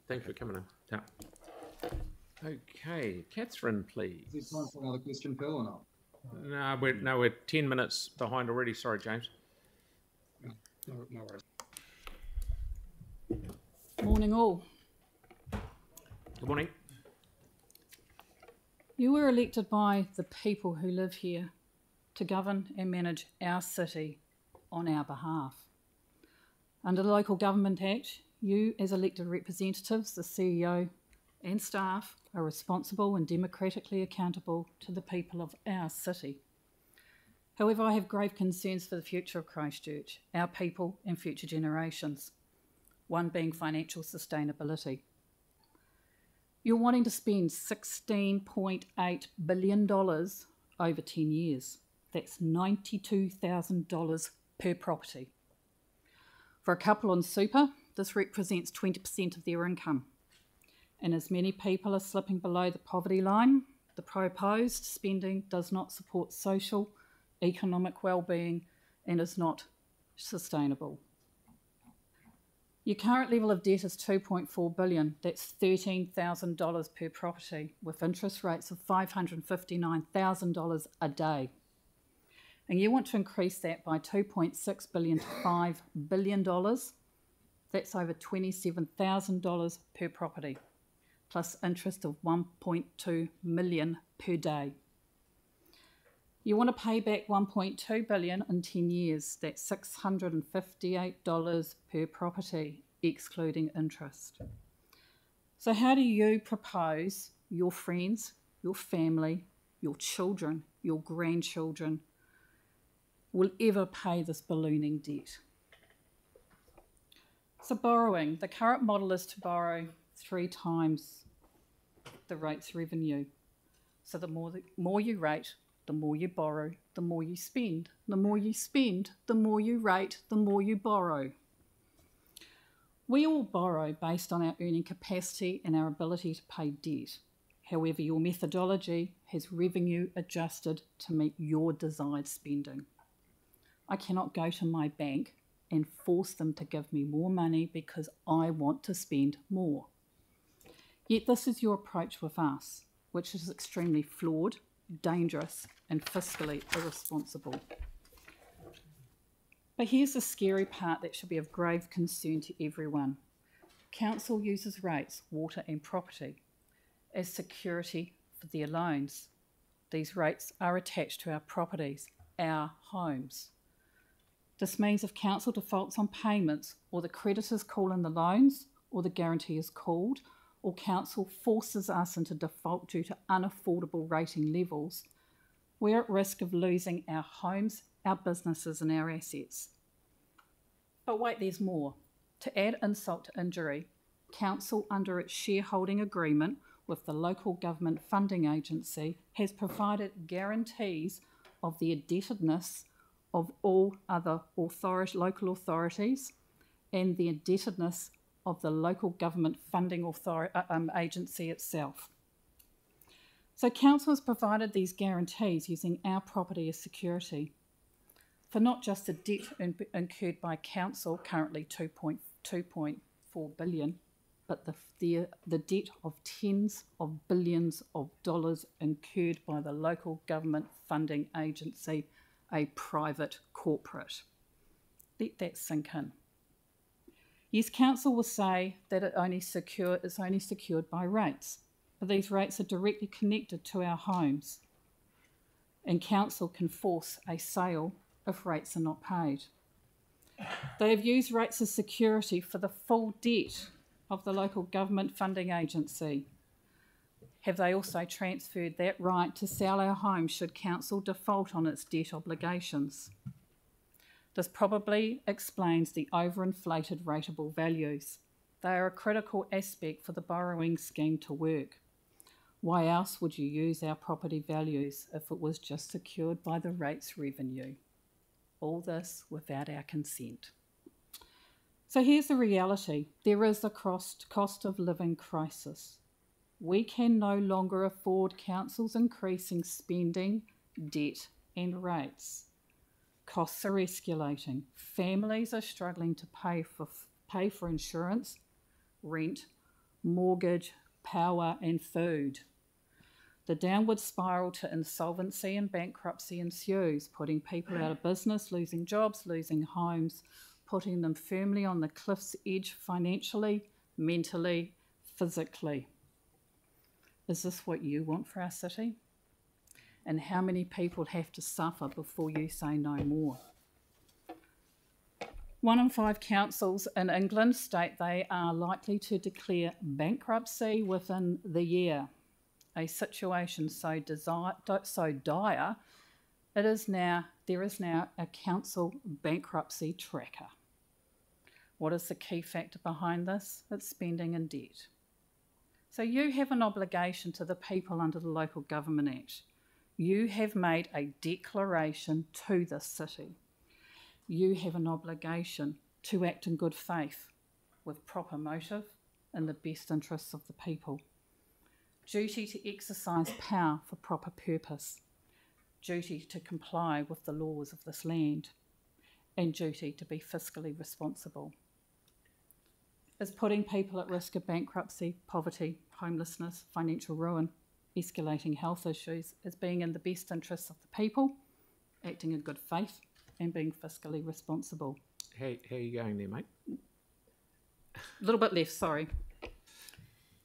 Thanks for coming in. Yeah. Okay, Katherine, please. Is there time for another question, Phil, or not? No, we're 10 minutes behind already. Sorry, James. No worries. Morning all. Good morning. You were elected by the people who live here to govern and manage our city on our behalf. Under the Local Government Act, you as elected representatives, the CEO and staff, are responsible and democratically accountable to the people of our city. However, I have grave concerns for the future of Christchurch, our people and future generations, one being financial sustainability. You're wanting to spend $16.8 billion over 10 years. That's $92,000 per property. For a couple on super, this represents 20% of their income. And as many people are slipping below the poverty line, the proposed spending does not support social, economic well-being and is not sustainable. Your current level of debt is $2.4 billion. That's $13,000 per property, with interest rates of $559,000 a day. And you want to increase that by $2.6 billion to $5 billion. That's over $27,000 per property, plus interest of $1.2 million per day. You want to pay back $1.2 billion in 10 years. That's $658 per property, excluding interest. So how do you propose your friends, your family, your children, your grandchildren will ever pay this ballooning debt? So borrowing. The current model is to borrow 3 times the rate's revenue. So the more you rate, the more you borrow, the more you spend. The more you spend, the more you rate, the more you borrow. We all borrow based on our earning capacity and our ability to pay debt. However, your methodology has revenue adjusted to meet your desired spending. I cannot go to my bank and force them to give me more money because I want to spend more. Yet this is your approach with us, which is extremely flawed, dangerous and fiscally irresponsible. But here's the scary part that should be of grave concern to everyone. Council uses rates, water and property, as security for their loans. These rates are attached to our properties, our homes. This means if council defaults on payments, or the creditors call in the loans, or the guarantee is called, or council forces us into default due to unaffordable rating levels, we're at risk of losing our homes, our businesses and our assets. But wait, there's more. To add insult to injury, council, under its shareholding agreement with the Local Government Funding Agency, has provided guarantees of the indebtedness of all other local authorities and the indebtedness of the Local Government Funding Agency itself. So council has provided these guarantees using our property as security for not just the debt incurred by council, currently $2.4 billion, but the debt of tens of billions of dollars incurred by the Local Government Funding Agency, a private corporate. Let that sink in. Yes, council will say that it's only secured by rates, but these rates are directly connected to our homes, and council can force a sale if rates are not paid. They have used rates as security for the full debt of the Local Government Funding Agency. Have they also transferred that right to sell our homes should council default on its debt obligations? This probably explains the overinflated rateable values. They are a critical aspect for the borrowing scheme to work. Why else would you use our property values if it was just secured by the rates revenue? All this without our consent. So here's the reality. There is a cost of living crisis. We can no longer afford councils increasing spending, debt and rates. Costs are escalating. Families are struggling to pay for insurance, rent mortgage, power and food. The downward spiral to insolvency and bankruptcy ensues, putting people out of business, losing jobs, losing homes, putting them firmly on the cliff's edge financially, mentally, physically. Is this what you want for our city? And how many people have to suffer before you say no more? 1 in 5 councils in England state they are likely to declare bankruptcy within the year. A situation so dire, there is now a council bankruptcy tracker. What is the key factor behind this? It's spending and debt. So you have an obligation to the people under the Local Government Act. You have made a declaration to the city. You have an obligation to act in good faith with proper motive in the best interests of the people. Duty to exercise power for proper purpose. Duty to comply with the laws of this land. And duty to be fiscally responsible. Is putting people at risk of bankruptcy, poverty, homelessness, financial ruin, escalating health issues as being in the best interests of the people, acting in good faith, and being fiscally responsible. How are you going there, mate? A little bit left, sorry.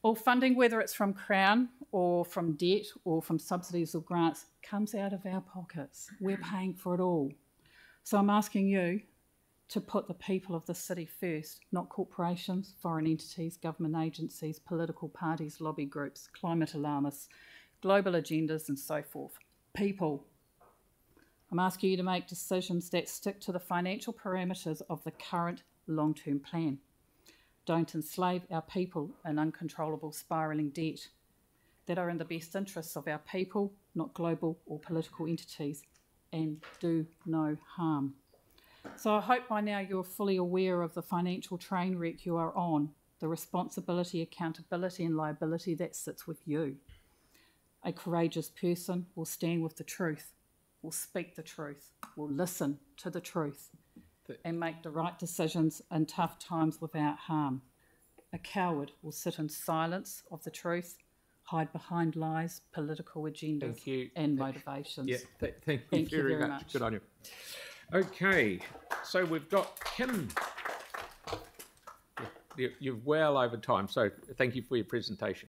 All funding, whether it's from Crown or from debt or from subsidies or grants, comes out of our pockets. We're paying for it all. So I'm asking you to put the people of the city first, not corporations, foreign entities, government agencies, political parties, lobby groups, climate alarmists, global agendas and so forth. People. I'm asking you to make decisions that stick to the financial parameters of the current long-term plan. Don't enslave our people in uncontrollable spiralling debt that are in the best interests of our people, not global or political entities, and do no harm. So I hope by now you're fully aware of the financial train wreck you are on, the responsibility, accountability and liability that sits with you. A courageous person will stand with the truth, will speak the truth, will listen to the truth and make the right decisions in tough times without harm. A coward will sit in silence of the truth, hide behind lies, political agendas and motivations. Yeah, thank you very much. Good on you. Okay, so we've got Kim. You're well over time, so thank you for your presentation.